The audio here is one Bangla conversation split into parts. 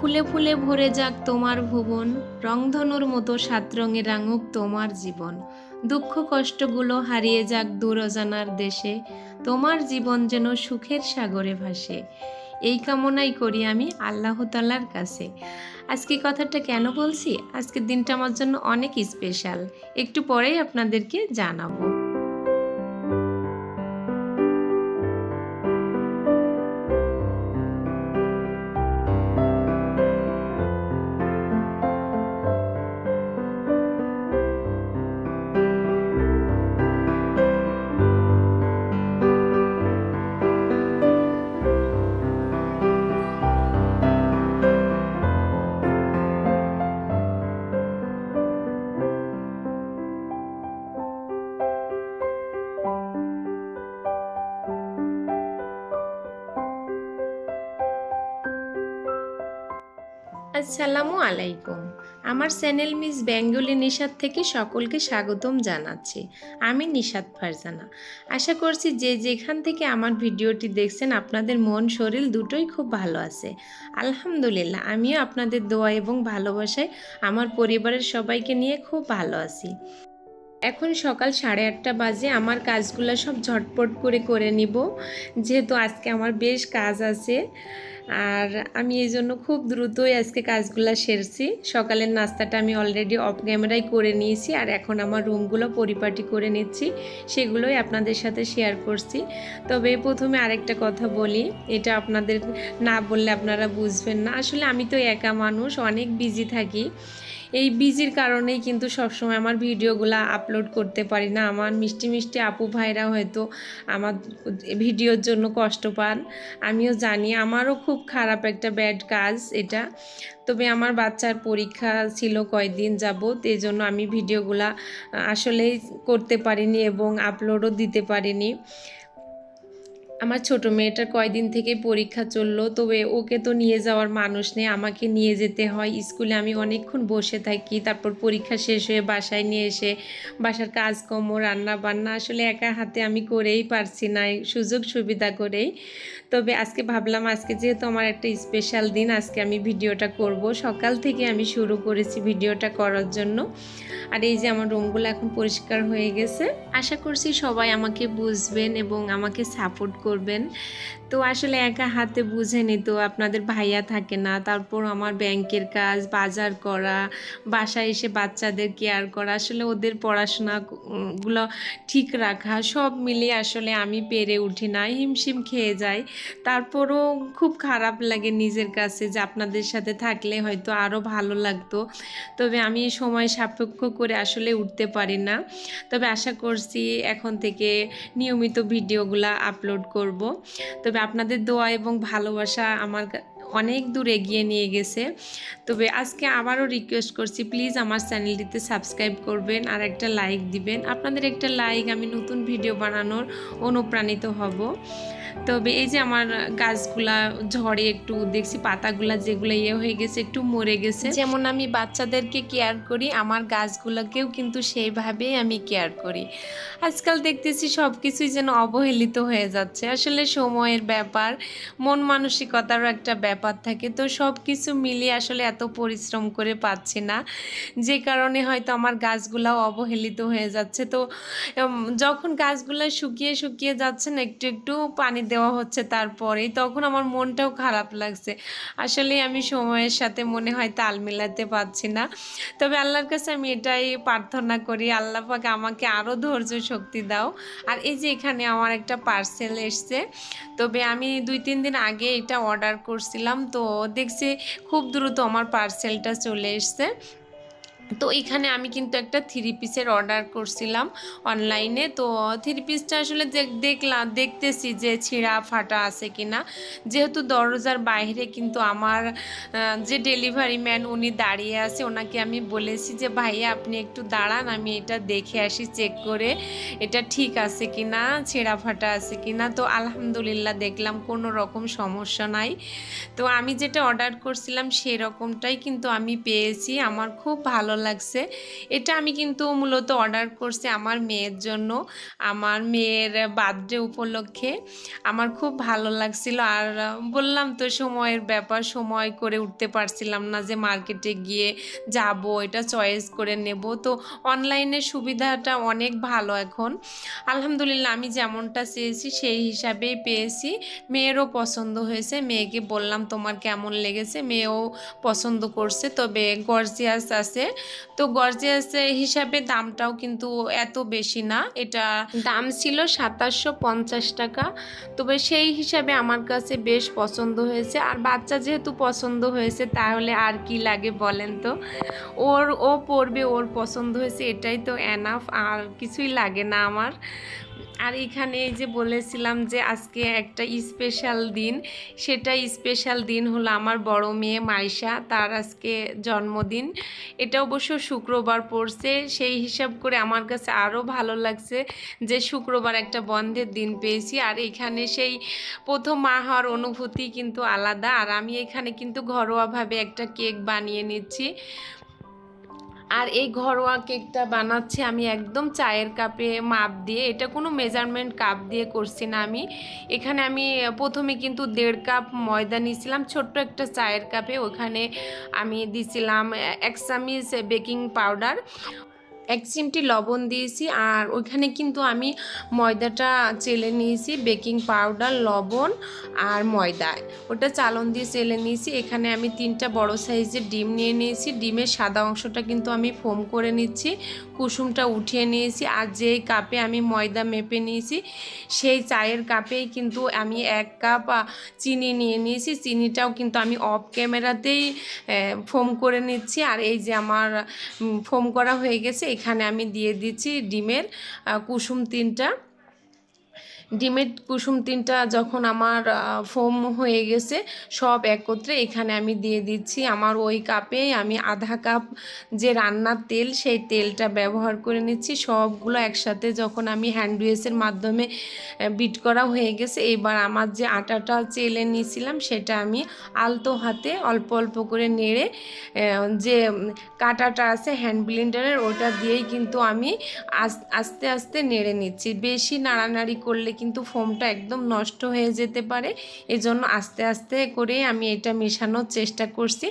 ফুলে ফুলে ভরে যাক তোমার ভুবন, রংধনুর মতো সাত রঙে রাঙুক তোমার জীবন। দুঃখ কষ্টগুলো হারিয়ে যাক দূর অজানার দেশে, তোমার জীবন যেন সুখের সাগরে ভাসে। এই কামনাই করি আমি আল্লাহ তাআলার কাছে। আজকে কথাটা কেন বলছি? আজকের দিনটা আমার জন্য অনেক স্পেশাল, একটু পরেই আপনাদেরকে জানাবো। আসসালামু আলাইকুম। আমার চ্যানেল মিস বেঙ্গলি নিশাত থেকে সকলকে স্বাগতম জানাচ্ছি। আমি নিশাত ফারজানা। আশা করছি যে যেখান থেকে আমার ভিডিওটি দেখছেন আপনাদের মন শরীর দুটোই খুব ভালো আছে। আলহামদুলিল্লাহ, আমিও আপনাদের দোয়া এবং ভালোবাসায় আমার পরিবারের সবাইকে নিয়ে খুব ভালো আছি। এখন সকাল 8:30 বাজে। আমার কাজগুলো সব ঝটপট করে নিব, যেহেতু আজকে আমার বেশ কাজ আছে। আর আমি এই জন্য খুব দ্রুতই আজকে কাজগুলো সেরছি। সকালের নাস্তাটা আমি অলরেডি অফ ক্যামেরায় করে নিয়েছি, আর এখন আমার রুমগুলো পরিপাটি করে নিচ্ছি, সেগুলোই আপনাদের সাথে শেয়ার করছি। তবে প্রথমে আরেকটা কথা বলি, এটা আপনাদের না বললে আপনারা বুঝবেন না। আসলে আমি তো একা মানুষ, অনেক বিজি থাকি। এই বিজির কারণেই কিন্তু সবসময় আমার ভিডিওগুলো আপলোড করতে পারি না। আমার মিষ্টি মিষ্টি আপু ভাইরা হয়তো আমার ভিডিওর জন্য কষ্ট পান, আমিও জানি। আমারও খুব খারাপ একটা ব্যাড কাজ এটা। তবে আমার বাচ্চার পরীক্ষা ছিল কয়েকদিন যাবত, এই জন্য আমি ভিডিওগুলা আসলেই করতে পারিনি এবং আপলোডও দিতে পারিনি। আমার ছোট মেয়েটার কয়দিন থেকে পরীক্ষা চললো, তবে ওকে তো নিয়ে যাওয়ার মানুষ নেই, আমাকে নিয়ে যেতে হয় স্কুলে। আমি অনেকক্ষণ বসে থাকি, তারপর পরীক্ষা শেষ হয়ে বাসায় নিয়ে এসে বাসার কাজকর্ম রান্না বান্না আসলে একা হাতে আমি করেই পারছি না, সুযোগ সুবিধা করেই। তবে আজকে ভাবলাম, আজকে যেহেতু আমার একটা স্পেশাল দিন, আজকে আমি ভিডিওটা করব। সকাল থেকে আমি শুরু করেছি ভিডিওটা করার জন্য। আর এই যে আমার রুমগুলো এখন পরিষ্কার হয়ে গেছে। আশা করছি সবাই আমাকে বুঝবেন এবং আমাকে সাপোর্ট করবেন। তো আসলে একা হাতে বুঝেনি তো, আপনাদের ভাইয়া থাকে না, তারপর আমার ব্যাংকের কাজ, বাজার করা, বাসায় এসে বাচ্চাদের কেয়ার করা, আসলে ওদের পড়াশোনাগুলো ঠিক রাখা, সব মিলিয়ে আসলে আমি পেরে উঠি না, হিমশিম খেয়ে যাই। তারপরও খুব খারাপ লাগে নিজের কাছে যে আপনাদের সাথে থাকলে হয়তো আরও ভালো লাগতো। তবে আমি সময় সাপেক্ষ করে আসলে উঠতে পারি না। তবে আশা করছি এখন থেকে নিয়মিত ভিডিওগুলো আপলোড করব। তবে আপনাদের দোয়া এবং ভালোবাসা আমার অনেক দূর এগিয়ে নিয়ে গেছে। তবে আজকে আবারও রিকোয়েস্ট করছি, প্লিজ আমার চ্যানেলটিতে সাবস্ক্রাইব করবেন আর একটা লাইক দিবেন। আপনাদের একটা লাইক আমি নতুন ভিডিও বানানোর অনুপ্রাণিত হব। তবে এই যে আমার গাছগুলা ঝড়ে একটু দেখছি পাতাগুলা যেগুলো হয়ে গেছে, একটু মরে গেছে। যেমন আমি বাচ্চাদেরকে কেয়ার করি, আমার গাছগুলোকেও কিন্তু সেইভাবেই আমি কেয়ার করি। আজকাল দেখতেছি সব কিছুই যেন অবহেলিত হয়ে যাচ্ছে। আসলে সময়ের ব্যাপার, মন মানসিকতারও একটা ব্যাপার থাকে। তো সব কিছু মিলিয়ে আসলে এত পরিশ্রম করে পাচ্ছি না, যে কারণে হয়তো আমার গাছগুলাও অবহেলিত হয়ে যাচ্ছে। তো যখন গাছগুলো শুকিয়ে শুকিয়ে যাচ্ছে না, একটু একটু পানি দেওয়া হচ্ছে তারপরেই, তখন আমার মনটাও খারাপ লাগছে। আসলে আমি সময়ের সাথে মনে হয় তাল মেলাতে পারছি না। তবে আল্লাহর কাছে আমি এটাই প্রার্থনা করি, আল্লাহ পাক আমাকে আরও ধৈর্য শক্তি দাও। আর এই যে এখানে আমার একটা পার্সেল এসছে, তবে আমি 2-3 দিন আগে এটা অর্ডার করছিলাম, তো দেখছি খুব দ্রুত আমার পার্সেলটা চলে এসছে। তো এখানে আমি কিন্তু একটা 3 পিসের অর্ডার করছিলাম অনলাইনে। তো 3 পিসটা আসলে দেখতেছি যে ছিঁড়া ফাটা আছে কিনা, যেহেতু দরজার বাইরে কিন্তু আমার যে ডেলিভারি ম্যান উনি দাঁড়িয়ে আছে, ওনাকে আমি বলেছি যে ভাইয়া আপনি একটু দাঁড়ান, আমি এটা দেখে আসি, চেক করে এটা ঠিক আছে কিনা, ছেঁড়া ফাটা আছে কিনা। তো আলহামদুলিল্লাহ দেখলাম কোনো রকম সমস্যা নাই। তো আমি যেটা অর্ডার করছিলাম সেরকমটাই কিন্তু আমি পেয়েছি। আমার খুব ভালো লাগছে। এটা আমি কিন্তু মূলত অর্ডার করছি আমার মেয়ের জন্য, আমার মেয়ের বার্থডে উপলক্ষে। আমার খুব ভালো লাগছিল। আর বললাম তো সময়ের ব্যাপার, সময় করে উঠতে পারছিলাম না যে মার্কেটে গিয়ে যাব, এটা চয়েস করে নেব। তো অনলাইনের সুবিধাটা অনেক ভালো এখন, আলহামদুলিল্লাহ। আমি যেমনটা চেয়েছি সেই হিসাবেই পেয়েছি। মেয়েরও পছন্দ হয়েছে, মেয়েকে বললাম তোমার কেমন লেগেছে, মেয়েও পছন্দ করছে। তবে গর্জিয়াস আছে, তো গর্জিয়াস হিসাবে দামটাও কিন্তু এত বেশি না, এটা দাম ছিল 2750 টাকা। তবে সেই হিসাবে আমার কাছে বেশ পছন্দ হয়েছে। আর বাচ্চা যেহেতু পছন্দ হয়েছে তাহলে আর কি লাগে বলেন তো, ও পরবে, ওর পছন্দ হয়েছে, এটাই তো এনাফ, আর কিছুই লাগে না আমার। আর এখানে এই যে বলেছিলাম যে আজকে একটা স্পেশাল দিন, সেটা স্পেশাল দিন হলো আমার বড় মেয়ে মাইশা, তার আজকে জন্মদিন। এটা অবশ্য শুক্রবার পড়ছে, সেই হিসাব করে আমার কাছে আরও ভালো লাগছে যে শুক্রবার একটা বন্ধের দিন পেয়েছি। আর এখানে সেই প্রথম মা হওয়ার অনুভূতি কিন্তু আলাদা। আর আমি এখানে কিন্তু ঘরোয়াভাবে একটা কেক বানিয়ে নিচ্ছি। আর এই ঘরোয়া কেকটা বানাচ্ছি আমি একদম চায়ের কাপে মাপ দিয়ে, এটা কোনো মেজারমেন্ট কাপ দিয়ে করছি না আমি। এখানে আমি প্রথমে কিন্তু 1.5 কাপ ময়দা নিয়েছিলাম ছোট্ট একটা চায়ের কাপে, ওখানে আমি দিয়েছিলাম 1 চামচ বেকিং পাউডার, 1 চিমটি লবণ দিয়েছি। আর ওইখানে কিন্তু আমি ময়দাটা চেলে নিয়েছি, বেকিং পাউডার, লবণ আর ময়দা, ওটা চালন দিয়ে চেলে নিয়েছি। এখানে আমি 3টা বড় সাইজের ডিম নিয়ে নিয়েছি, ডিমের সাদা অংশটা কিন্তু আমি ফোম করে নিচ্ছি, কুসুমটা উঠিয়ে নিয়েছি। আর যেই কাপে আমি ময়দা মেপে নিয়েছি সেই চায়ের কাপেই কিন্তু আমি 1 কাপ চিনি নিয়ে নিয়েছি, চিনিটাও কিন্তু আমি অফ ক্যামেরাতেই ফোম করে নিচ্ছি। আর এই যে আমার ফোম করা হয়ে গেছে, এখানে আমি দিয়ে দিচ্ছি ডিমের কুসুম 3টা। ডিমের কুসুম 3টা যখন আমার ফোম হয়ে গেছে সব একত্রে, এখানে আমি দিয়ে দিচ্ছি আমার ওই কাপে আমি আধা কাপ যে রান্নার তেল, সেই তেলটা ব্যবহার করে নিচ্ছি। সবগুলো একসাথে যখন আমি হ্যান্ড উইচের মাধ্যমে বিট করা হয়ে গেছে, এবার আমার যে আটাটা চেলে নিয়েছিলাম সেটা আমি আলতো হাতে অল্প অল্প করে নেড়ে, যে কাঁটাটা আছে হ্যান্ড ব্লেন্ডারের ওটা দিয়েই কিন্তু আমি আস্তে আস্তে নেড়ে নিচ্ছি। বেশি নাড়ানাড়ি করলে কিন্তু ফোমটা একদম নষ্ট হয়ে যেতে পারে, এজন্য আস্তে আস্তে করে আমি এটা মেশানোর চেষ্টা করছি।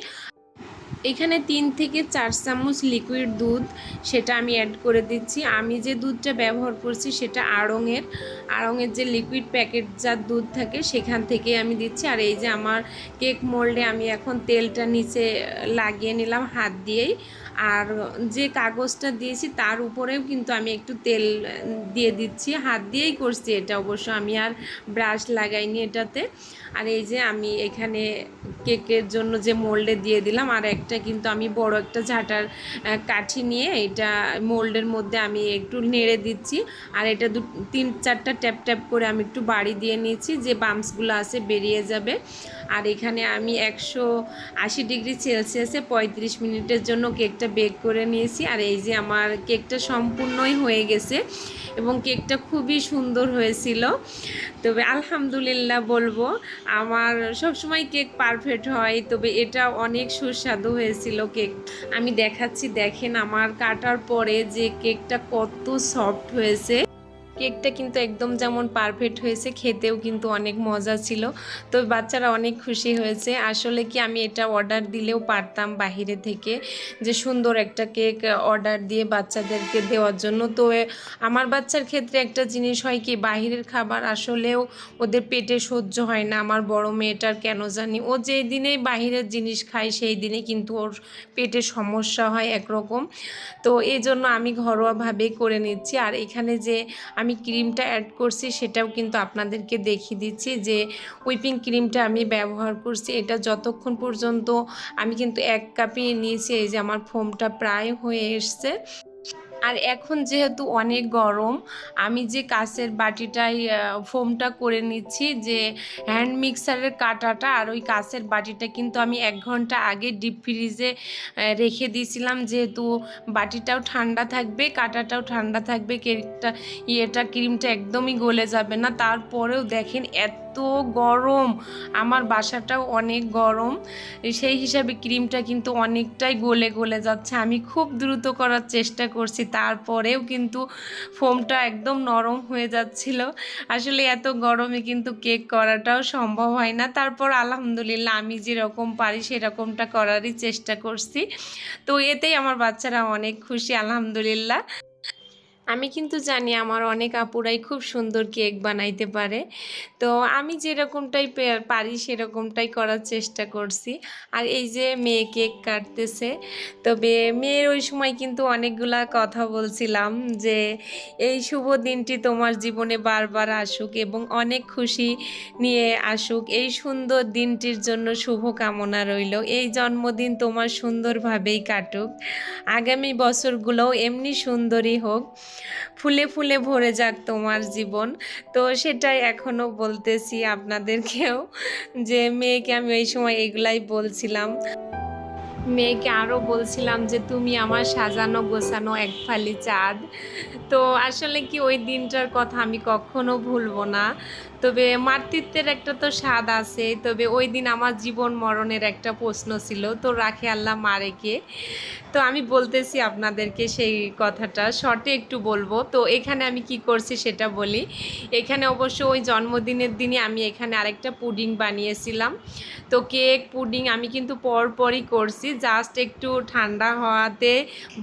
এখানে 3 থেকে 4 চামচ লিকুইড দুধ, সেটা আমি অ্যাড করে দিচ্ছি। আমি যে দুধটা ব্যবহার করছি সেটা আড়ংয়ের যে লিকুইড প্যাকেটজাত দুধ থাকে সেখান থেকে আমি দিচ্ছি। আর এই যে আমার কেক মোল্ডে আমি এখন তেলটা নিচে লাগিয়ে নিলাম হাত দিয়েই। আর যে কাগজটা দিয়েছি তার উপরেও কিন্তু আমি একটু তেল দিয়ে দিচ্ছি, হাত দিয়েই করছি এটা, অবশ্য আমি আর ব্রাশ লাগাইনি এটাতে। আর এই যে আমি এখানে কেকের জন্য যে মোল্ডে দিয়ে দিলাম, আর একটা কিন্তু আমি বড় একটা ঝাঁটার কাঠি নিয়ে এটা মোল্ডের মধ্যে আমি একটু নেড়ে দিচ্ছি। আর এটা 3-4টা ট্যাপ ট্যাপ করে আমি একটু বাড়ি দিয়ে নিয়েছি, যে বাম্পসগুলো আছে বেরিয়ে যাবে। আর এখানে আমি 180 ডিগ্রি সেলসিয়াসে 35 মিনিটের জন্য কেকটা বেক করে নিয়েছি। আর এই যে আমার কেকটা সম্পূর্ণই হয়ে গেছে এবং কেকটা খুবই সুন্দর হয়েছিল। তবে আলহামদুলিল্লাহ বলবো, আমার সবসময় কেক পারফেক্ট হয়, তবে এটা অনেক সুস্বাদু হয়েছিল কেক। আমি দেখাচ্ছি, দেখেন আমার কাটার পরে যে কেকটা কত সফট হয়েছে। কেকটা কিন্তু একদম যেমন পারফেক্ট হয়েছে, খেতেও কিন্তু অনেক মজা ছিল। তো বাচ্চারা অনেক খুশি হয়েছে। আসলে কি আমি এটা অর্ডার দিলেও পারতাম বাহিরে থেকে, যে সুন্দর একটা কেক অর্ডার দিয়ে বাচ্চাদেরকে দেওয়ার জন্য। তো আমার বাচ্চার ক্ষেত্রে একটা জিনিস হয় কি, বাহিরের খাবার আসলেও ওদের পেটে সহ্য হয় না। আমার বড় মেয়েটার কেন জানি, ও যেই দিনেই বাহিরের জিনিস খায় সেই দিনে কিন্তু ওর পেটে সমস্যা হয় একরকম। তো এই জন্য আমি ঘরোয়াভাবেই করে নিচ্ছি। আর এখানে যে আমি ক্রিমটা অ্যাড করছি সেটাও কিন্তু আপনাদেরকে দেখিয়ে দিচ্ছি, যে হুইপিং ক্রিমটা আমি ব্যবহার করছি। এটা যতক্ষণ পর্যন্ত আমি কিন্তু 1 কাপই নিয়েছি, এই যে আমার ফোমটা প্রায় হয়ে এসছে। আর এখন যেহেতু অনেক গরম, আমি যে কাঁচের বাটিটাই ফোমটা করে নিচ্ছি, যে হ্যান্ড মিক্সারের কাঁটাটা আর ওই কাঁচের বাটিটা কিন্তু আমি 1 ঘন্টা আগে ডিপ ফ্রিজে রেখে দিয়েছিলাম, যেহেতু বাটিটাও ঠান্ডা থাকবে, কাঁটাটাও ঠান্ডা থাকবে, ক্রিমটা একদমই গলে যাবে না। তারপরেও দেখেন এত গরম, আমার বাসাটাও অনেক গরম, সেই হিসাবে ক্রিমটা কিন্তু অনেকটাই গলে গলে যাচ্ছে। আমি খুব দ্রুত করার চেষ্টা করছি, তারপরেও কিন্তু ফোমটা একদম নরম হয়ে যাচ্ছিল। আসলে এত গরমে কিন্তু কেক করাটাও সম্ভব হয় না। তারপর আলহামদুলিল্লাহ আমি যেরকম পারি সেরকমটা করারই চেষ্টা করছি। তো এতেই আমার বাচ্চারা অনেক খুশি আলহামদুলিল্লাহ। আমি কিন্তু জানি আমার অনেক আপুরাই খুব সুন্দর কেক বানাইতে পারে, তো আমি যেরকমটাই পারি সেরকমটাই করার চেষ্টা করছি। আর এই যে মেয়ে কেক কাটতেছে, তবে মেয়ের ওই সময় কিন্তু অনেকগুলা কথা বলছিলাম যে এই শুভ দিনটি তোমার জীবনে বারবার আসুক এবং অনেক খুশি নিয়ে আসুক, এই সুন্দর দিনটির জন্য শুভ কামনা রইল, এই জন্মদিন তোমার সুন্দরভাবেই কাটুক, আগামী বছরগুলোও এমনি সুন্দরই হোক, ফুলে ফুলে ভরে যাক তোমার জীবন। তো সেটাই এখনও বলতেছি আপনাদেরকেও, যে মেয়েকে আমি ওই সময় এগুলাই বলছিলাম। মেয়েকে আরও বলছিলাম যে তুমি আমার সাজানো গোছানো এক ফালি চাঁদ। তো আসলে কি ওই দিনটার কথা আমি কখনো ভুলবো না। তবে মাতৃত্বের একটা তো স্বাদ আছে, তবে ওই দিন আমার জীবন মরণের একটা প্রশ্ন ছিল, তো রাখে আল্লাহ মারেকে। তো আমি বলতেছি আপনাদেরকে সেই কথাটা শর্টে একটু বলবো। তো এখানে আমি কি করছি সেটা বলি। এখানে অবশ্য ওই জন্মদিনের দিনই আমি এখানে আরেকটা পুডিং বানিয়েছিলাম। তো কেক পুডিং আমি কিন্তু পরপরই করছি, জাস্ট একটু ঠান্ডা হওয়াতে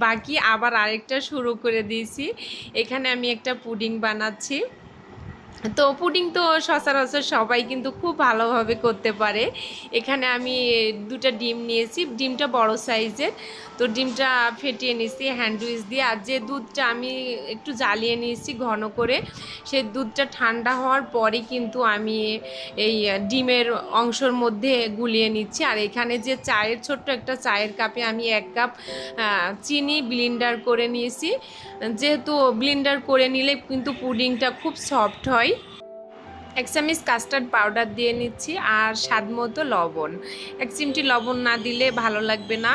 বাকি আবার আরেকটা শুরু করে দিয়েছি। এখানে আমি একটা পুডিং বানাচ্ছি। তো পুডিং তো সচরাচর সবাই কিন্তু খুব ভালোভাবে করতে পারে। এখানে আমি দুটা ডিম নিয়েছি, ডিমটা বড় সাইজের। তো ডিমটা ফেটিয়ে নিয়েছি হ্যান্ড উইচ দিয়ে, আর যে দুধটা আমি একটু জ্বালিয়ে নিয়েছি ঘন করে, সেই দুধটা ঠান্ডা হওয়ার পরই কিন্তু আমি এই ডিমের অংশের মধ্যে গুলিয়ে নিচ্ছি। আর এখানে যে চায়ের ছোট্ট একটা চায়ের কাপে আমি 1 কাপ চিনি ব্লেন্ডার করে নিয়েছি, যেহেতু ব্লেন্ডার করে নিলে কিন্তু পুডিংটা খুব সফট হয়। 1 চামচ কাস্টার্ড পাউডার দিয়ে নিচ্ছি, আর স্বাদ মতো লবণ। 1 চিমটি লবণ না দিলে ভালো লাগবে না।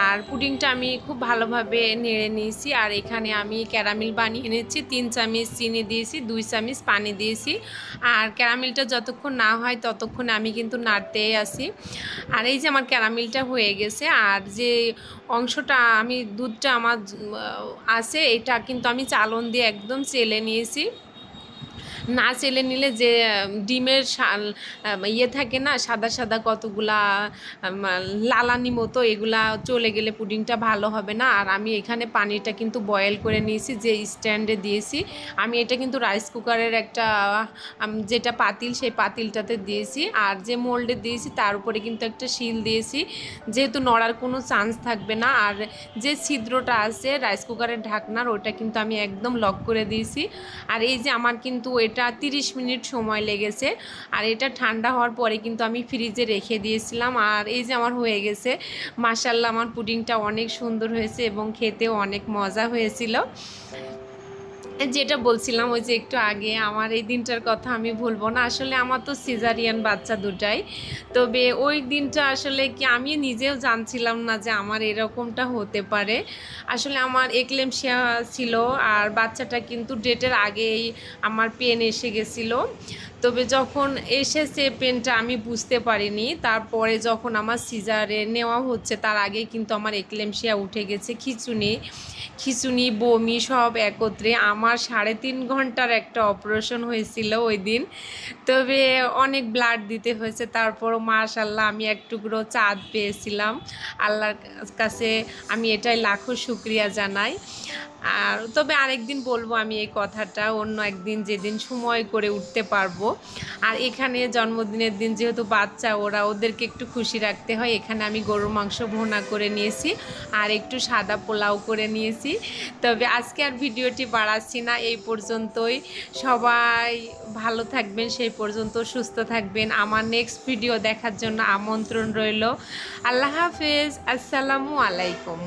আর পুডিংটা আমি খুব ভালোভাবে নেড়ে নিয়েছি। আর এখানে আমি ক্যারামেল বানিয়ে নিচ্ছি, 3 চামচ চিনি দিয়েছি, 2 চামচ পানি দিয়েছি। আর ক্যারামেলটা যতক্ষণ না হয় ততক্ষণ আমি কিন্তু নাড়তেই আসি। আর এই যে আমার ক্যারামেলটা হয়ে গেছে, আর যে অংশটা আমি দুধটা আমার আছে এটা কিন্তু আমি চালন দিয়ে একদম চেলে নিয়েছি। না চেলে নিলে যে ডিমের ইয়ে থাকে না, সাদা সাদা কতগুলা লালানি মতো, এগুলা চলে গেলে পুডিংটা ভালো হবে না। আর আমি এখানে পানিটা কিন্তু বয়েল করে নিয়েছি, যে স্ট্যান্ডে দিয়েছি আমি, এটা কিন্তু রাইস কুকারের একটা যেটা পাতিল, সেই পাতিলটাতে দিয়েছি। আর যে মোল্ডে দিয়েছি তার উপরে কিন্তু একটা শিল দিয়েছি, যেহেতু নড়ার কোনো চান্স থাকবে না। আর যে ছিদ্রটা আছে রাইস কুকারের ঢাকনার, ওটা কিন্তু আমি একদম লক করে দিয়েছি। আর এই যে আমার কিন্তু এটা 30 মিনিট সময় লেগেছে। আর এটা ঠান্ডা হওয়ার পরে কিন্তু আমি ফ্রিজে রেখে দিয়েছিলাম। আর এই যে আমার হয়ে গেছে, মাশাআল্লাহ আমার পুডিংটা অনেক সুন্দর হয়েছে এবং খেতেও অনেক মজা হয়েছিল। যেটা বলছিলাম ওই যে একটু আগে, আমার এই দিনটার কথা আমি ভুলবো না। আসলে আমার তো সিজারিয়ান বাচ্চা দুটাই, তবে ওই দিনটা আসলে কি আমি নিজেও জানছিলাম না যে আমার এরকমটা হতে পারে। আসলে আমার এক্লেমশিয়া ছিল, আর বাচ্চাটা কিন্তু ডেটের আগেই আমার পেন এসে গেছিলো। তবে যখন এসেছে পেনটা আমি বুঝতে পারিনি, তারপরে যখন আমার সিজারে নেওয়া হচ্ছে তার আগেই কিন্তু আমার এক্লেমশিয়া উঠে গেছে, খিঁচুনি বমি সব একত্রে। আমার 3.5 ঘন্টার একটা অপারেশন হয়েছিল ওই দিন, তবে অনেক ব্লাড দিতে হয়েছে। তারপরও মাশাআল্লাহ আমি এক টুকরো চাঁদ পেয়েছিলাম। আল্লাহর কাছে আমি এটাই লাখো শুকরিয়া জানাই। আর তবে আরেকদিন বলবো আমি এই কথাটা, অন্য একদিন যেদিন সময় করে উঠতে পারবো। আর এখানে জন্মদিনের দিন যেহেতু বাচ্চা, ওদেরকে একটু খুশি রাখতে হয়, এখানে আমি গরুর মাংস ভুনা করে নিয়েছি আর একটু সাদা পোলাও করে নিয়েছি। তবে আজকে আর ভিডিওটি বাড়াচ্ছি না, এই পর্যন্তই। সবাই ভালো থাকবেন, সেই পর্যন্ত সুস্থ থাকবেন। আমার নেক্সট ভিডিও দেখার জন্য আমন্ত্রণ রইল। আল্লাহ হাফেজ, আসসালামু আলাইকুম।